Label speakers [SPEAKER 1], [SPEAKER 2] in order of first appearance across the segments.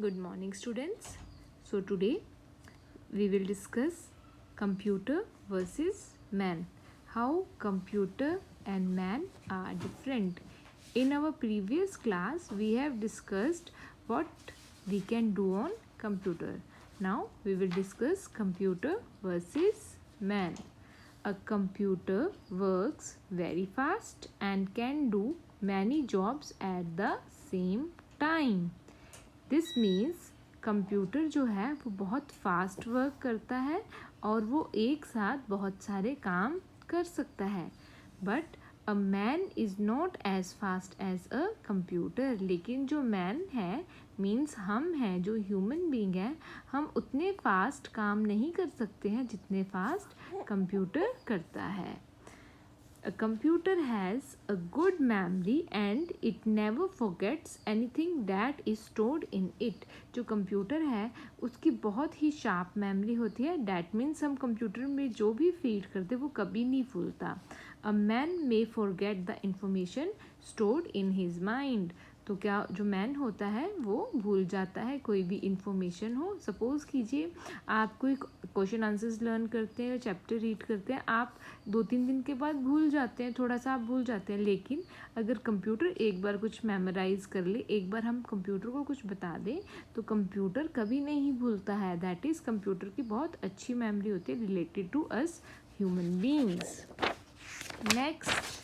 [SPEAKER 1] Good morning, students. So today we will discuss computer versus man. How computer and man are different. In our previous class, we have discussed what we can do on computer. Now we will discuss computer versus man. A computer works very fast and can do many jobs at the same time. This means computer जो है वो बहुत fast work करता है और वो एक साथ बहुत सारे काम कर सकता है. But a man is not as fast as a computer. लेकिन जो मैन है मीन्स हम हैं, जो ह्यूमन बीइंग है, हम उतने फास्ट काम नहीं कर सकते हैं जितने फास्ट कंप्यूटर करता है. A computer has a good memory and it never forgets anything that is stored in it. जो कंप्यूटर है उसकी बहुत ही शार्प मेमोरी होती है. डैट मीन्स हम कंप्यूटर में जो भी फीड करते वो कभी नहीं भूलता. A man may forget the information stored in his mind. तो क्या जो मैन होता है वो भूल जाता है कोई भी इंफॉर्मेशन हो. सपोज़ कीजिए आप कोई क्वेश्चन आंसर्स लर्न करते हैं, चैप्टर रीड करते हैं, आप 2-3 दिन के बाद भूल जाते हैं, थोड़ा सा आप भूल जाते हैं. लेकिन अगर कंप्यूटर एक बार कुछ मेमोराइज कर ले, एक बार हम कंप्यूटर को कुछ बता दें तो कंप्यूटर कभी नहीं भूलता है. दैट इज़ कंप्यूटर की बहुत अच्छी मेमोरी होती है related to us human beings. Next,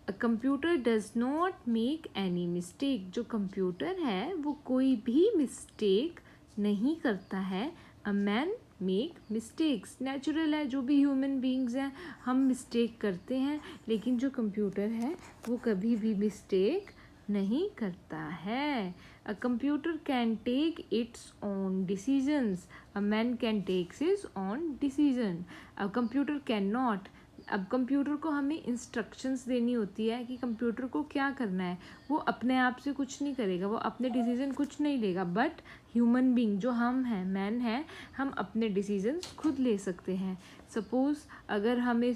[SPEAKER 1] a computer does not make any mistake. जो कंप्यूटर है वो कोई भी मिस्टेक नहीं करता है. A man make mistakes. Natural है, जो भी ह्यूमन बीइंग्स हैं हम मिस्टेक करते हैं, लेकिन जो कंप्यूटर है वो कभी भी मिस्टेक नहीं करता है. A computer can take its own decisions. A man can takes his own decision. A computer can not. अब कंप्यूटर को हमें इंस्ट्रक्शंस देनी होती है कि कंप्यूटर को क्या करना है. वो अपने आप से कुछ नहीं करेगा, वो अपने डिसीजन कुछ नहीं लेगा. बट ह्यूमन बीइंग जो हम हैं, मैन हैं, हम अपने डिसीजंस खुद ले सकते हैं. सपोज़ अगर हमें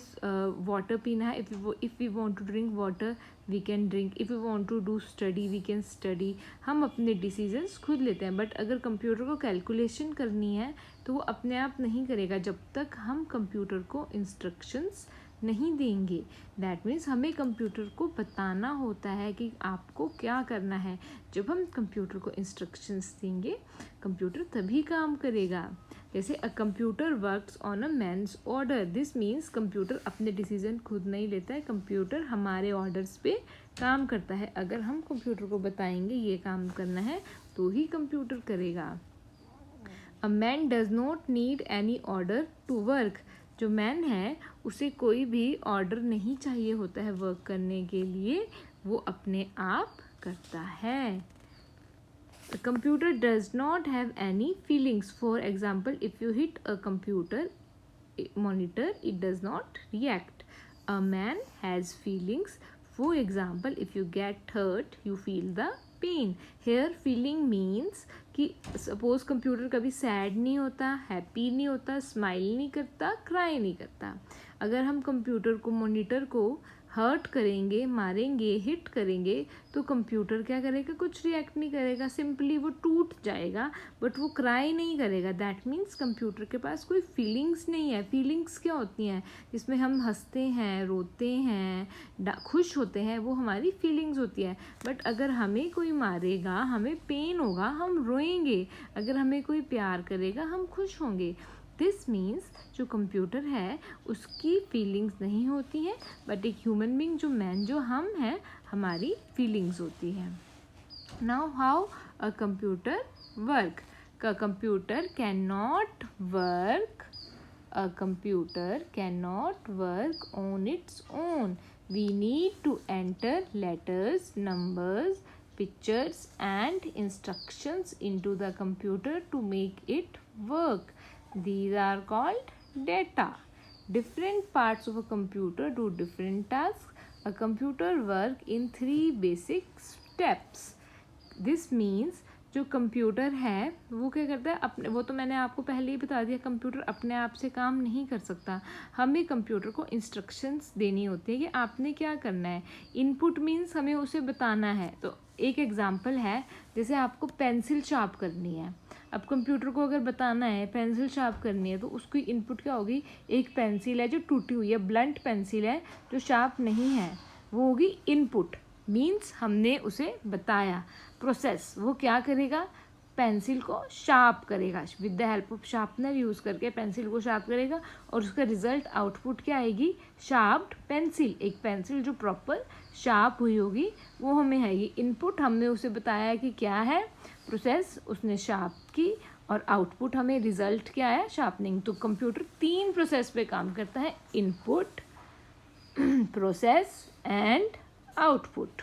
[SPEAKER 1] वाटर पीना है, if we want to drink water we can drink. If we want to do study we can study. हम अपने डिसीजंस खुद लेते हैं. बट अगर कंप्यूटर को कैलकुलेशन करनी है तो वो अपने आप नहीं करेगा जब तक हम कंप्यूटर को इंस्ट्रक्शंस नहीं देंगे. दैट मीन्स हमें कंप्यूटर को बताना होता है कि आपको क्या करना है. जब हम कंप्यूटर को इंस्ट्रक्शंस देंगे कंप्यूटर तभी काम करेगा. जैसे a computer works on a man's order. This means computer अपने डिसीजन खुद नहीं लेता है, कंप्यूटर हमारे ऑर्डर्स पे काम करता है. अगर हम कंप्यूटर को बताएंगे ये काम करना है तो ही कंप्यूटर करेगा. A man does not need any order to work. जो मैन है उसे कोई भी ऑर्डर नहीं चाहिए होता है वर्क करने के लिए, वो अपने आप करता है. A computer does not have any feelings. For example, if you hit a computer monitor, it does not react. A man has feelings. For example, if you get hurt, you feel the pain. Here, feeling means कि suppose computer कभी sad नहीं होता, happy नहीं होता, smile नहीं करता, cry नहीं करता. अगर हम कंप्यूटर को, मॉनिटर को हर्ट करेंगे, मारेंगे, हिट करेंगे तो कंप्यूटर क्या करेगा, कुछ रिएक्ट नहीं करेगा, सिंपली वो टूट जाएगा. बट वो क्राई नहीं करेगा. दैट मीन्स कंप्यूटर के पास कोई फीलिंग्स नहीं है. फीलिंग्स क्या होती हैं, जिसमें हम हंसते हैं, रोते हैं, खुश होते हैं, वो हमारी फीलिंग्स होती है. बट अगर हमें कोई मारेगा हमें पेन होगा, हम रोएंगे. अगर हमें कोई प्यार करेगा हम खुश होंगे. दिस मीन्स जो कंप्यूटर है उसकी फीलिंग्स नहीं होती हैं. बट एक ह्यूमन बीइंग जो मैन, जो हम हैं, हमारी फीलिंग्स होती हैं. Now how a computer work. का computer can not work. A computer can not work on its own. We need to enter letters, numbers, pictures and instructions into the computer to make it work. These are called data. Different parts of a computer do different tasks. A computer works in 3 basic steps. This means जो computer है वो क्या करता है अपने, वो तो मैंने आपको पहले ही बता दिया, कंप्यूटर अपने आप से काम नहीं कर सकता। हमें कंप्यूटर को इंस्ट्रक्शंस देनी होती है कि आपने क्या करना है। इनपुट मीन्स हमें उसे बताना है। तो एक एग्जांपल है, जैसे आपको पेंसिल शार्प करनी है। अब कंप्यूटर को अगर बताना है पेंसिल शार्प करनी है, तो उसकी इनपुट क्या होगी, एक पेंसिल है जो टूटी हुई है, ब्लंट पेंसिल है जो शार्प नहीं है, वो होगी इनपुट। मीन्स हमने उसे बताया। प्रोसेस, वो क्या करेगा, पेंसिल को शार्प करेगा, with the help of sharpener use करके पेंसिल को शार्प करेगा, और उसका रिजल्ट आउटपुट क्या आएगी, शार्प्ड पेंसिल। एक पेंसिल जो प्रॉपर शार्प हुई होगी वो हमें आएगी। इनपुट हमने उसे बताया कि क्या है, प्रोसेस उसने शार्प की, और आउटपुट हमें रिजल्ट क्या है, शार्पनिंग। तो कंप्यूटर 3 प्रोसेस पे काम करता है, input, process and output.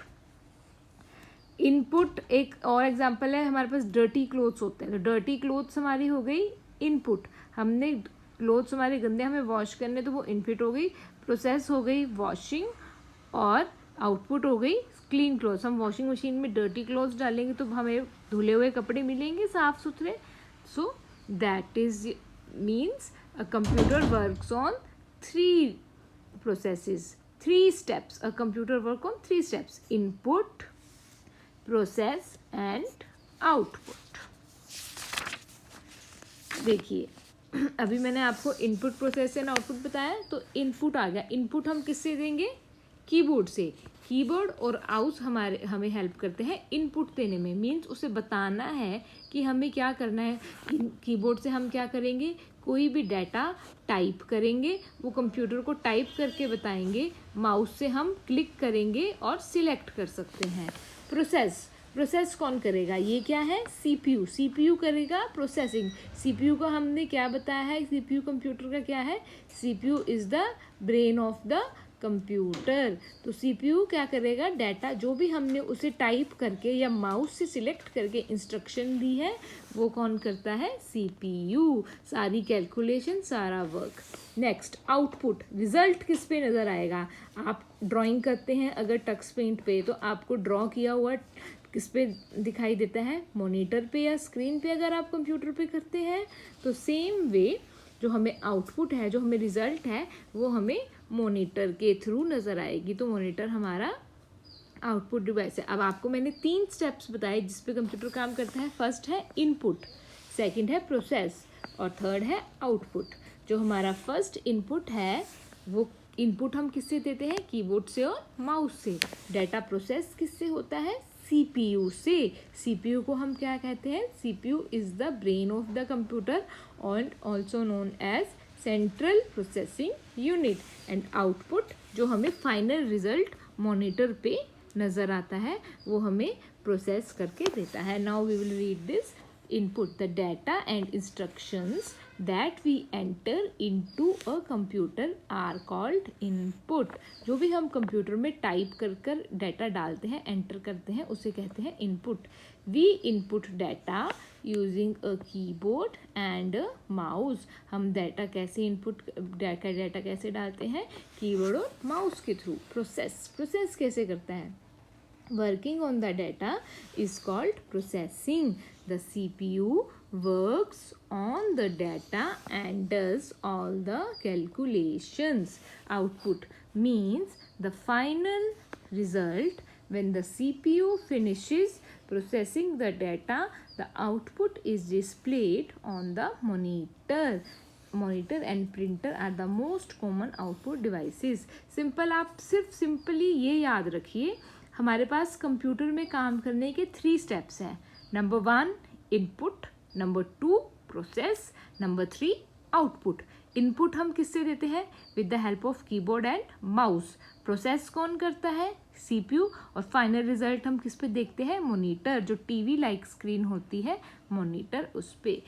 [SPEAKER 1] Input, एक और एग्जांपल है, हमारे पास डर्टी क्लोथ्स होते हैं, तो डर्टी क्लोथ्स हमारी हो गई इनपुट। हमने क्लोथ्स हमारे गंदे हमें वॉश करने, तो वो इनपुट हो गई। प्रोसेस हो गई वॉशिंग, और आउटपुट हो गई क्लीन क्लोथ्स। हम वॉशिंग मशीन में डर्टी क्लोथ्स डालेंगे तो हमें धुले हुए कपड़े मिलेंगे साफ सुथरे। So that is means a computer works on 3 processes, 3 steps. A computer work on 3 steps: input, process and output. देखिए अभी मैंने आपको इनपुट, प्रोसेस एंड आउटपुट बताया, तो इनपुट आ गया। इनपुट हम किससे देंगे, कीबोर्ड से। कीबोर्ड और माउस हमें हेल्प करते हैं इनपुट देने में। मीन्स उसे बताना है कि हमें क्या करना है। कीबोर्ड से हम क्या करेंगे, कोई भी डाटा टाइप करेंगे, वो कंप्यूटर को टाइप करके बताएंगे। माउस से हम क्लिक करेंगे और सिलेक्ट कर सकते हैं। प्रोसेस, प्रोसेस कौन करेगा, ये क्या है, सीपीयू। सीपीयू करेगा प्रोसेसिंग। सीपीयू को हमने क्या बताया है, सीपीयू कंप्यूटर का क्या है, CPU is the brain of the computer. तो सीपीयू क्या करेगा, डाटा जो भी हमने उसे टाइप करके या माउस से सिलेक्ट करके इंस्ट्रक्शन दी है, वो कौन करता है, सीपीयू। सारी कैलकुलेशन, सारा वर्क। नेक्स्ट आउटपुट, रिजल्ट किस पे नज़र आएगा। आप ड्राइंग करते हैं अगर टक्स पेंट पे, तो आपको ड्रॉ किया हुआ किस पे दिखाई देता है, मॉनिटर पे या स्क्रीन पे। अगर आप कंप्यूटर पे करते हैं तो सेम वे जो हमें आउटपुट है, जो हमें रिजल्ट है, वो हमें मॉनिटर के थ्रू नज़र आएगी। तो मॉनिटर हमारा आउटपुट डिवाइस है। अब आपको मैंने 3 स्टेप्स बताए जिस पे कंप्यूटर काम करता है। फर्स्ट है इनपुट, सेकंड है प्रोसेस, और थर्ड है आउटपुट। जो हमारा फर्स्ट इनपुट है, वो इनपुट हम किससे देते हैं, कीबोर्ड से और माउस से। डाटा प्रोसेस किससे होता है, सीपीयू से। सीपीयू को हम क्या कहते हैं, CPU is the brain of the computer और also known as central processing unit. And output जो हमें फाइनल रिजल्ट मॉनिटर पे नज़र आता है, वो हमें प्रोसेस करके देता है। Now we will read this input. The data and instructions that we enter into a computer are called input. जो भी हम कंप्यूटर में टाइप कर कर डाटा डालते हैं, एंटर करते हैं, उसे कहते हैं input. We input data using a keyboard and a mouse. हम डाटा कैसे इनपुट, डाटा कैसे डालते हैं, कीबोर्ड और माउस के थ्रू। प्रोसेस, प्रोसेस कैसे करता है, working on the data is called processing. The CPU works on the data and does all the calculations. Output means the final result. When the CPU finishes processing the data, the output is displayed on the monitor. Monitor and printer are the most common output devices. Simple, आप सिर्फ simply ये याद रखिए, हमारे पास computer में काम करने के 3 स्टेप्स हैं। Number 1 input, number 2 process, number 3 output. Input हम किससे देते हैं, with the help of keyboard and mouse. Process कौन करता है, सीपीयू। और फाइनल रिजल्ट हम किस पे देखते हैं, मॉनिटर। जो टीवी लाइक स्क्रीन होती है मॉनिटर, उस पे।